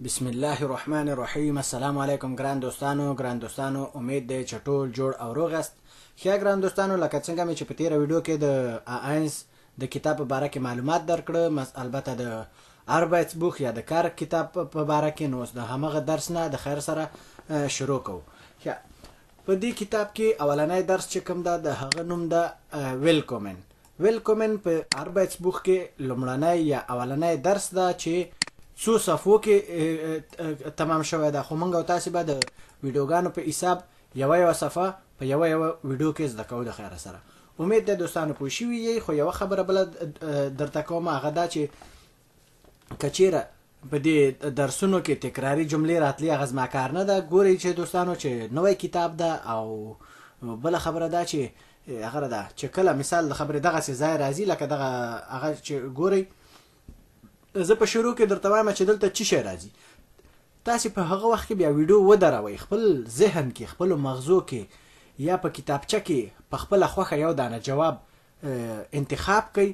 بسم الله الرحمن الرحیم. السلام علیکم ګران دوستانو امید دی چې ټول جوړ او روغ یاست. ښه ګران دوستانو، لکه څنګه مې چې په تیره ویډیو کې د آینس د کتاب په باره کې معلومات درکړه، البته د اربایتسبوخ یا د کار کتاب په باره کې، نو اوس د همغه درس نه د خیر سره شروع کوو. په دې کتاب کې اولنی درس چې کوم ده، د هغه نوم ده ویلکومن. په اربایتسبوخ کې لومړنی یا اولنی درس ده چې څو صفحو کې تمام شوی ده، خو موږ او تاسې به د ویډیوګانو په حساب یوه صفحه په یوه ویډیو کې زده کوو د خیره سره. امید ده دوستانو پوه شوي یئ. خو یوه خبره بله درته کوم، هغه دا چې که چیرې په دې درسونو کې تکراري جملې راتلي، هغه زما کار نه ده. ګورئ چې دوستانو چې نوی کتاب ده، او بله خبره دا چې هغه ده چې کله مثال د خبرې دغسې ځای راځي، لکه دغه هغه چې ګورئ زه په شروع کې درته وایم چې دلته څه شی راځي، تاسې په هغه وخت کې بیا ویډیو ودروئ، خپل ذهن کې، خپلو مغزو کې یا په کتابچه کې په خپله خوښه یو دانه جواب انتخاب کړئ،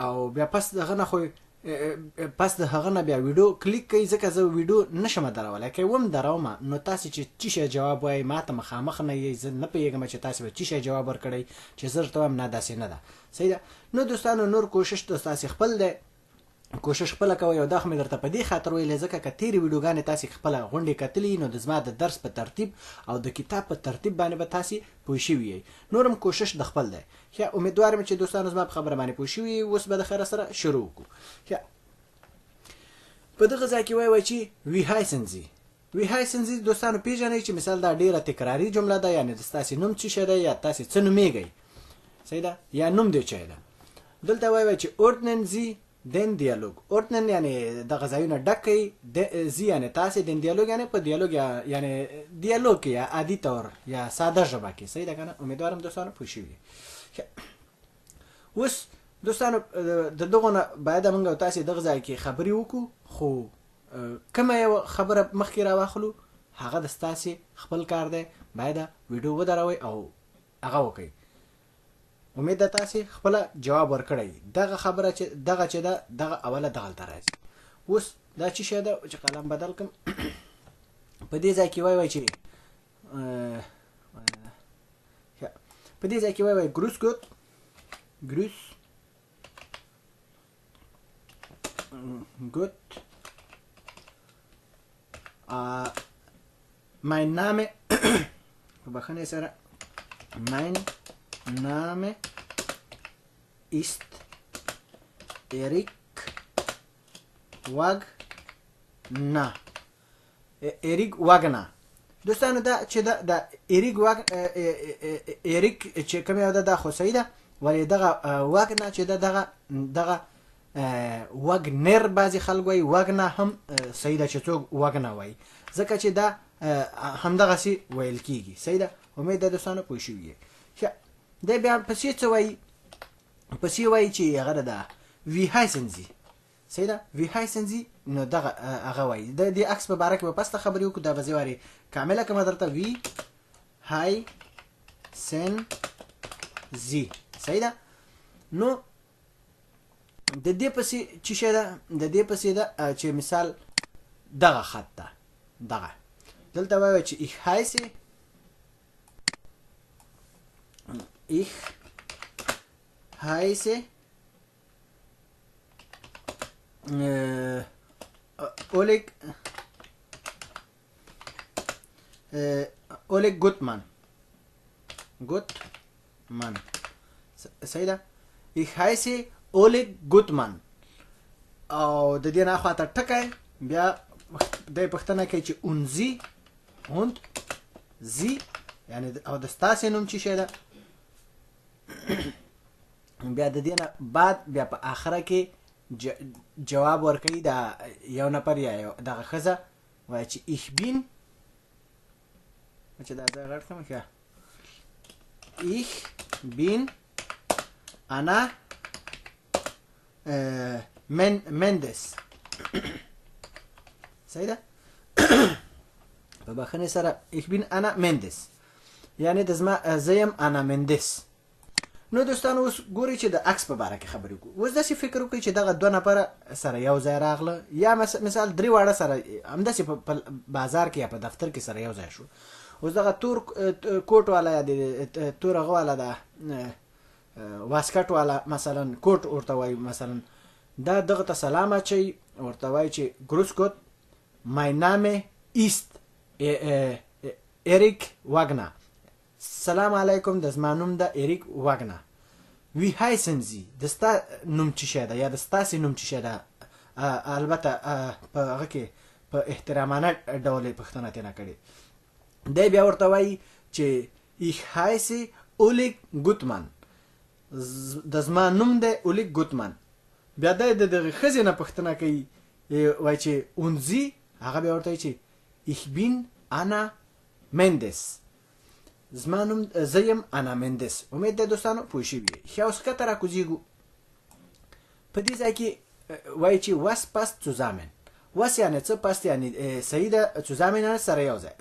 او بیا پس د هغه نه بیا ویډیو کلیک کړئ. ځکه زه ویډیو نشم درولی، که وم درومه نو تاسې چې څه شی جواب وایئ ما ته مخامخ نه یئ، زه نه پوهېږم چې تاسې به څه شی جواب ورکړئ چې زه درته وایم نه داسې نه ده. صحیح ده. نو دوستانو نور کوشش تاسې خپل دی، کوشش خپله کوئ. او دا خو مې درته په دې خاطر ویلې ځکه که تېرې ویډیوګانې تاسې خپله غونډې کتلي، نو د زما د درس په ترتیب او د کتاب په ترتیب باندې به تاسې پوه شوي یئ. نور هم کوشش د خپل دی. ښه، امیدوار یم چې دوستانو زما په خبره باندې پوه شوي یئ. اوس به د خیره سره شروع وکړو. په دغه ځای کې وایي چې ویهایسنزي دوستانو پېژنئ چې مثال دا ډېره تکراري جمله ده، یعنې د ستاسې نوم څه شی دی یا تاسې څه نومېږئ، صحیح ده، یا نوم دی چی ده. دلته وایي چې ordnen دین دیالوگ. اورتنن یعنی دغه ځایونه ډک کړئ، زی یعنی تاسې، دین دیالوگ یعنی په دیالوگ یعنی دیالوگ کې یا عادي طور یا ساده ژبه کې. صحیح ده که نه؟ امیدوارم دوستانو پوه شوي. اوس دوستانو د دغو نه باید موږ او تاسې دغه ځای کې خبرې وکړو، خو کومه یوه خبره مخکې راواخلو، هغه د ستاسې خپل کار دی. باید ویډیو ودروئ او هغه وکړئ. امید ده تاسې خپله جواب ورکړی. دغه خبره چې دغه ده دغه اوله دغلته راځي. اوس دا څه شی ده چې قلم بدل کړم. په دې ځای کې وایي چې په دې ځای کې وایي ګروس ګوت mein Name په بخښنې سره mein Name ist Erik Wagner. دوستانو دا چې دا ایریک چې کوم یو ده دا خو صحیح ده، ولې دغه واګنا چې دغه واګنر بعضې خلک وایي، واګنا هم صحیح ده چې څوک واګنا وایي، ځکه چې دا همدغسې ویل کېږي. صحیح ده. امید ده دوستانو پوه شوي یې. دی بیا پسې څه وایي؟ پسې وایي چې هغه ده ویهایسنزي. صحیح ده. ویهایسنزي نو دغه هغه وایي. د دې عکس په باره کې به پس ته خبرې وکړو. دا به زه وارې کامله کومه درته ویهایسنزي. صحیح ده. نو د دې پسې څه شی ده؟ د دې پسې ده چې مثال دغه خط ده، دغه دلته وایي چې Ich heiße Oleg Gutmann. صحیح ده. Ich heiße Oleg Gutmann. او د دې نه خواته ټکی بیا دی پوښتنه کوي چې und sie یعنی او د ستاسې نوم څه شی ده. بیا د دې نه بعد بیا په آخره کې جواب ورکوي د یو نفر یا دغه ښځه، وایي چې ich bin، چې دا ځای غټ کړم، ښه، ich bin Anna Mendes. صحیح ده. په بخښنې سره ich bin Anna Mendes، یعنی د زما زه یم انا مندس. نو دوستانو اوس ګورئ چې د عکس په باره کې خبرې وکړو. اوس داسې فکر وکړئ چې دغه دوه نفره سره یو ځای راغله یا مثال درې واړه سره همداسې په بازار کې یا په دفتر کې سره یو ځای شو. اوس دغه تور کوټ والا یا د تور هغه والا د واسکټ والا مثلا کوټ ورته وایي مثلا دا دغه ته سلام اچوي ورته وایي چې ګروس ګوت مای نامه ایست اریک واګنا. سلام علیکم د زما نوم د اریک واګنا. وی هایسن زی د ستا نوم څه شی ده یا د ستاسې نوم څه شی ده. البته په هغه کې په احترامانه ډول یې پوښتنه ترېنه کړې. دی بیا ورته وایي چې ایخ هایسې اولیګ ګوتمن. د زما نوم دی اولیګ ګوتمن. بیا دی د دغې ښځې نه پوښتنه کوي وایي چې اونځي. هغه بیا ورته وایي چې ایخ بین انا مندس. زما نوم زه یم انا مندس. امید دی دوستانو پوه شوي یې. ښه اوس ښکته راکوزېږو. په دې ځای کې وایي چې was passt zusammen. was یعنې څه پست یعنې صحیح ده zusammen یعنې سره یو ځای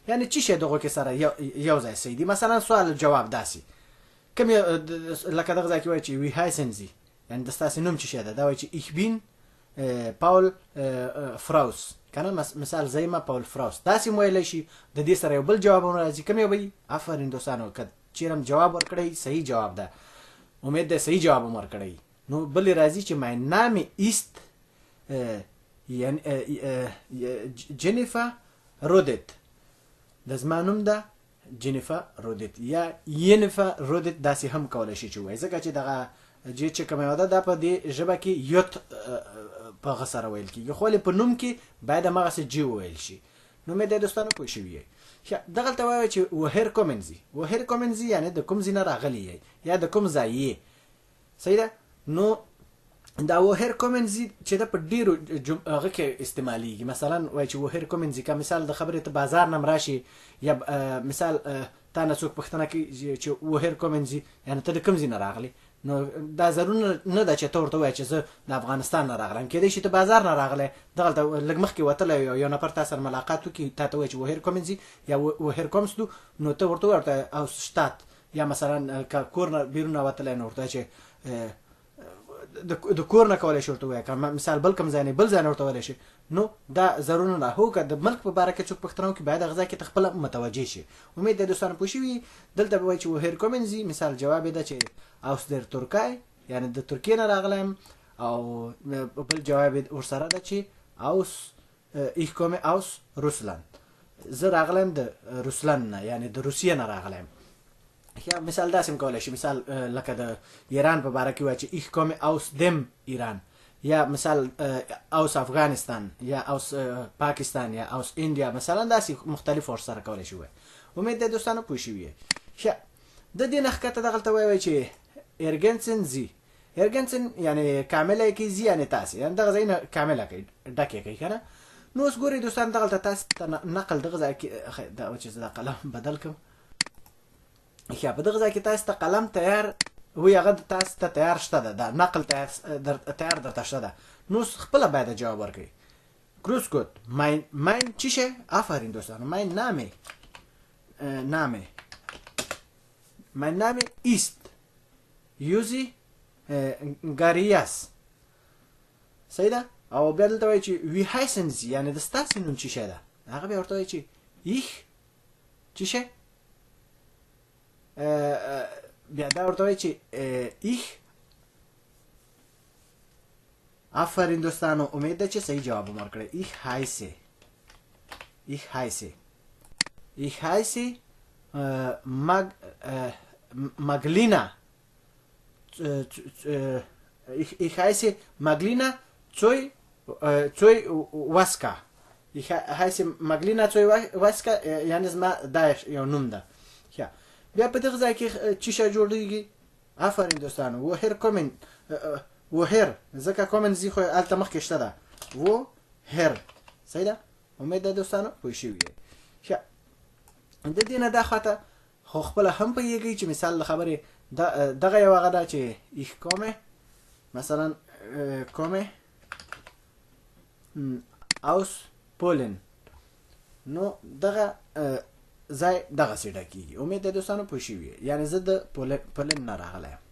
یعنې څه شی دغو کې سره یو ځای صحیح دي. مثلا سوال جواب داسې کوم لکه دغه ځای کې وایي چې وی هایسن زی یعنې د ستاسې نوم څه شی ده. دا وایي چې ich bin پاول فراوس کنه مثال زه یم پاول فراوس. داسې مو ویلی شي. د دې سره یو بل جواب هم راځي. کوم یو به وي؟ آفرین دوستانو که چیرې هم جواب ورکړی صحیح جواب ده. امید ده صحیح جواب هم ورکړی. نو بل راځي چې mein Name ist جنیفا رودت. د زما نوم ده جنیفا رودت یا ینفا رودت. داسې هم کولی شي چې وایي ځکه چې دغه چې کومه یو ده دا په دې ژبه کې یوت په هغه سره ویل کېږي خو په نوم کې باید همغسې جي وویل شي. نو مې د دوستانو پوه شوي یئ. دغلته وایي چې woher kommen Sie. woher kommen Sie یعنې د کوم ځای نه راغلي یئ یا د کوم ځای یې. صحیح ده. نو دا woher kommen Sie چې دا په ډېرو هغه کې استعمالیږي. مثلا وایي چې woher kommen Sie که مثال د خبرې ته بازار نه راشي یا مثال تا نه څوک پوښتنه کوي چې woher kommen Sie یعنې ته د کوم ځای نه راغلي. نو دا ضرور نه ده چې ته ورته ووایې چې زه د افغانستان نه راغلم. کېدای شي ته بازار نه راغلی دغلته لږ مخکې وتلی یو نفر تا سره ملاقات وکړي تا ته وایي چې woher kommen Sie یا woher kommst du. نو ته ورته ووایې aus Stadt یا مثلا که کور نه بیرون وتلی نو ورته وایې چې د کور نه کولی شي ورته ووایې. که مثال بل کوم ځای نه بل ځای نه ورته ویلی شي. نو دا ضرور نه ده. هو که د ملک په باره کې څوک پوښتنه وکړي باید هغه ځای کې ته خپله متوجه شي. امید دی دوستانو پوه شوي. دلته به وایي چې woher kommen Sie مثال جواب یې ده چې aus der Türkei یعنې د ترکیې نه راغلی یم. او بل جواب یې ورسره ده چې ich komme aus Russland. زه راغلی یم د روسلند نه یعنې د روسیې نه راغلی یم. یا مثال داسې هم کولی شي. مثال لکه د ایران په باره کې وایي چې ich komme aus dem Iran یا مثال aus افغانستان یا aus پاکستان یا aus انډیا مثلا داسې مختلف ورسره کولی شي وایي. امید دی دوستانو پوه شوي یئ. ښه د دې نه ښکته دغلته وایي چې ergänzen Sie. ergänzen یعنې کامله یې کوي. زی یعنې تاسې یعنې دغه ځای نه کامله کوي ډک یې کوي که نه. نو اوس ګورئ دوستان دغلته تاسې ته نقل دغه ځای کې دا چې زه دا قلم بدل کړم. ښه په دغه ځای کې تاسې ته قلم تیار وي هغه تاسې ته تیار شته ده. دا نقل تیار درته شته ده. نو اوس خپله باید جواب ورکړئ. grüß Gott mein چی شی؟ آفرین دوستانو mein Name mein Name ist Yuzi Garias. صحیح ده. او بیا دلته وایي چې wie heißen Sie یعنې د ستاسې نوم څه شی ده. هغه بیا ورته وایي چې ich څه شی بیا دا ورته وایي چې ich. آفرین دوستانو امید ده چې صحیح جواب هم ورکړی. ich heiße Maglina. ich heiße Maglina Zoiwaska. ich heiße Maglina Zoiwaska یعنې زما دا یو نوم ده. بیا په دغه ځای کې څه شی جوړېږي؟ آفرین دوستانو woher kommen woher ځکه kommen Sie خو هلته مخکې شته ده woher. صحیح ده. امید ده دوستانو پوه شوي یئ. ښه د دې نه دا خواته خو خپله هم پوهېږئ چې مثال د خبرې دغه یو هغه ده چې ich komme مثلا komme aus Polen. نو دغه ځای دغسې ډکېږي. امید دی دوستانو پوه شوي یعنې زه د پولن نه راغلی یم.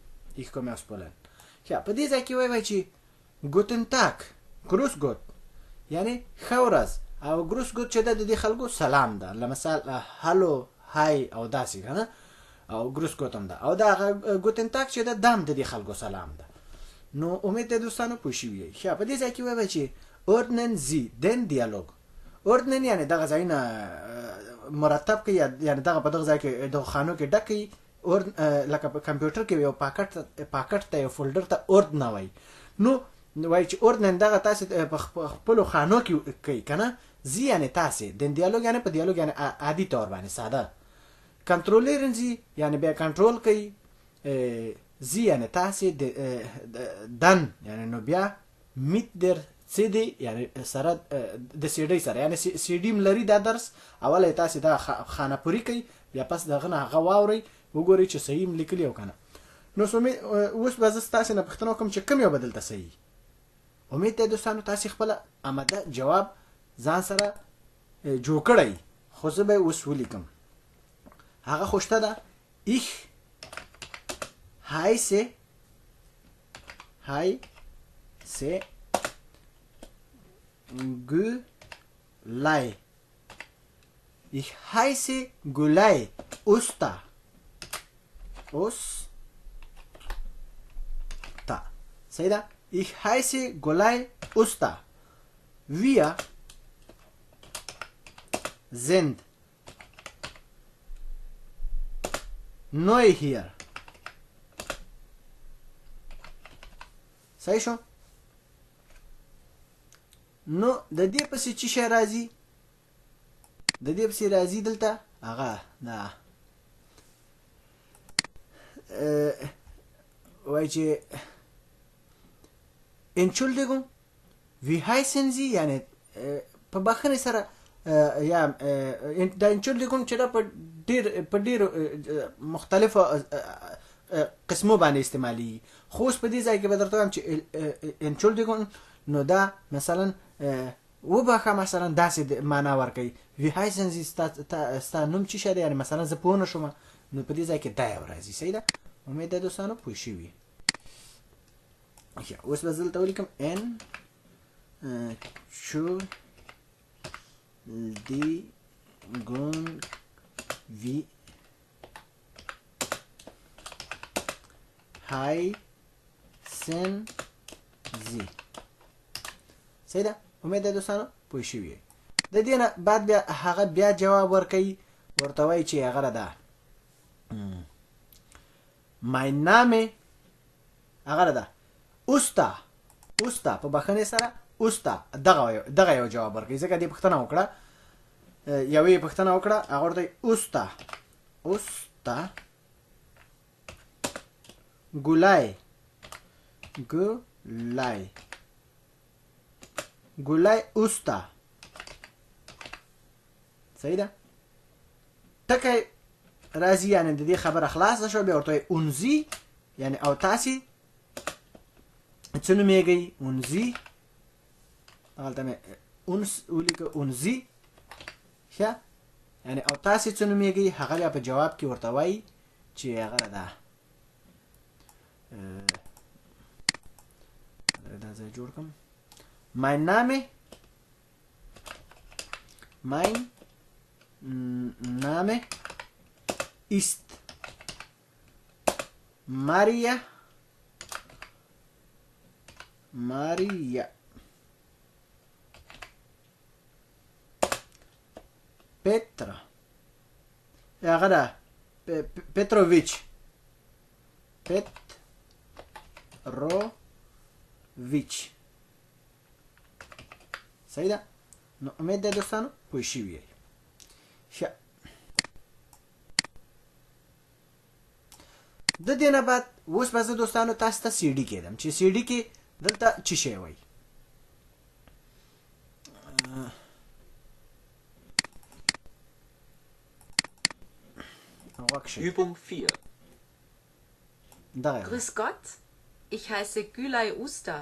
Ich komme aus Polen. Ja, په دې ځای کې وایي چې ګوتن تاک ګروس ګوت یعنې ښه ورځ او ګروس ګوت چې ده د دې خلکو سلام ده. لمثال هلو های او داسې که نه او ګروس ګوت هم ده او دا ګوتن تاک چې ده دا هم د دې خلکو سلام ده. نو امید دی دوستانو پوه شوي یئ. ښه په دې ځای کې وایي چې ordnen Sie den Dialog. ordnen یعنې دغه ځایونه مرتب کوي یعنې دغه په دغه ځای کې دغه خانو کې ډک کوي. لکه په کمپیوټر کې یو پاکټ ته یو فولډر ته ordne وایي. نو وایي چې ordnen دغه تاسې په خپلو خانو کې کوي که نه. زی یعنې تاسې den Dialog یعنې په دیالوګ یعنې عادي طور باندې ساده. کنټرولرن زی یعنې بیا کنټرول کوي. زی یعنې تاسې دن یعنې نو بیا میت در CD یعنی سره د CD سره یعنی CD م لري دا درس اوله تاسو دا خانه پوری کوي بیا پس دغه نه هغه واوري وګورئ چې صحیح م لیکلی او کنه. نو سمې اوس به زه تاسو نه پوښتنه کوم چې کوم یو بدلته صحیح. امید ده دوستانو تاسو خپل آماده جواب ځان سره جوړ کړئ خو زه به اوس ولیکم. هغه خوشته ده ich heiße Gülay. Ich heiße Gülay Usta. صحیح ده. Ich heiße Gülay Usta. Wir sind neu hier. صحیح شو. نو د دې پسې چې شی راځي د دې پسې راځي دلته هغه نه وایي چې Entschuldigung wie heißen Sie یعنې په بخښنې سره یا د Entschuldigung چې دا په ډېرو مختلفو قسمو باندې استعمالي. خو اوس په دې ځای کې به درته وایم چې Entschuldigung نو دا مثلا وبخښه مثلا داسې معنا ورکوي. وی هایسن زی ستا نوم چې شه دی یعنې مثلا زه پوه نه شوم نو په دې ځای کې دا یو راځي. صحیح ده. امید ده دوستانو پوه شوي. اوس به زه دلته ولیکم Entschuldigung wie heißen Sie. صحیح ده. امید ده دوستانو پوه شوي. د دې نه بعد بیا هغه بیا جواب ورکوي ورته وایي چې هغه ده mein Name هغه ده Usta په بخښنې سره Usta دغه یو جواب ورکوي ځکه دې پوښتنه وکړه یوې پوښتنه وکړه هغه ورته Usta Gülay Usta. صحیح ده. ټکی راځي یعنې د دې خبره خلاصه شوه بیا ورته وایي اونزي یعنې او تاسې څه نومېږئ اونزي هغلته مې اونس ولیکه اونزي ښه یعنې او تاسې څه نومېږئ هغه بیا په جواب کې ورته وایي چې هغه ده دا ځای جوړ کړم mein Name ist Maria Petra هغه ده Petrovich صحیح ده. نو امید ده دوستانو پوه شوي یئ. ښه د دې نه بعد اوس به زه دوستانو تاسو ته CD کېدم چې CD کې دلته څه شی وایي. Übung 4. Grüß Gott, ich heiße Gülay Usta.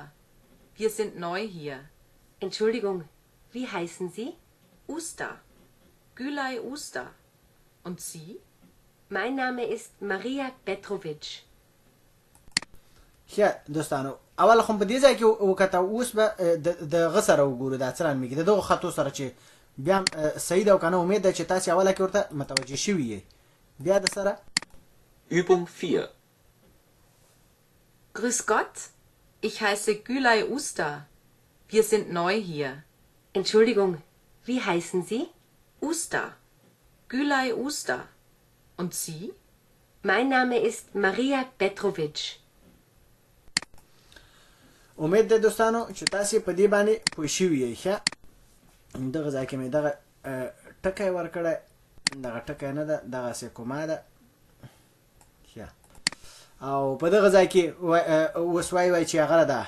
Wir sind neu hier. Entschuldigung, wie heißen Sie? Usta. Gülay Usta. Und Sie? Mein Name ist Maria Petrovic. ښه دوستانو اول خو په دې ځای کې وکته اوس به د غسر وګورو دا څران میږي دغه خطو سره چې بیا صحیح ده او کنه امید ده چې تاسو اوله کې ورته متوجه شوي یې بیا د سره Übung 4. Grüß Gott, ich heiße Gülay Uster. Wir sind neu hier. Entschuldigung, wie heißen Sie? Uster. Gülay Uster. Und Sie? Mein Name ist Maria Petrovic. امید ده دوستانو چې تاسو په دې باندې پوه شوي یې ښه دغه ځای کې مې دغه ټکی ورکړی دغه ټکی نه ده دغسې کومه ده ښه او په دغه ځای کې اوس وایي چې هغه ده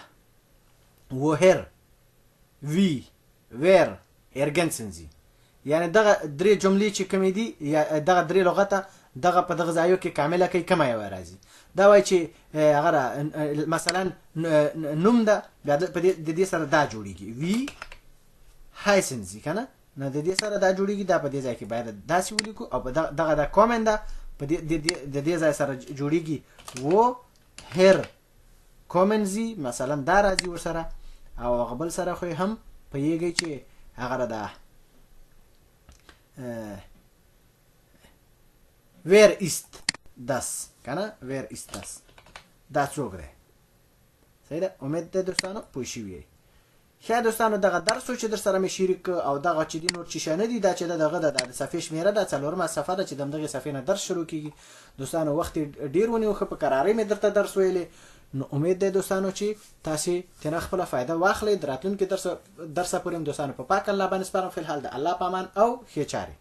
woher wie wer ergänzen Sie یعنی دغه درې جملې چې کومې دي یا دغه درې لغته دغه په دغه ځایو کې کامله کوي کومه یوه راځي دا وایي چې هغه مثلا نوم ده بیا د دې سره دا جوړیږي وی heißen Sie که نه نو د دې سره دا جوړیږي دا په دې ځای کې باید داسې ولیکو او په دغه د کومن ده په د دې ځای سره جوړیږي woher kommen Sie مثلا دا راځي ورسره او هغه بل سره خو هم پوهیږئ چې هغه ده wer ist das کنه wer ist das دا څوک دی صحیح ده امید ده دوستانو پوه شوي یئ ښه دوستانو دغه درس چې در سره مې شریک او دغه چې دي نور چې شیانه دي دا چې دغه د صفحې شمېره ده 4مه صفحه ده چې د همدغې صفحې نه درس شروع کېږي دوستانو وخت ډېر ونیو ښه په قرارۍ مې درته درس ویلی نو امید دی دوستانو چې تاسې ترې خپله فایده واخلئ د راتلونکي درسه پورې هم دوستانو په پاک الله باندې سپارم فی الحال د الله په امان او ښې چارې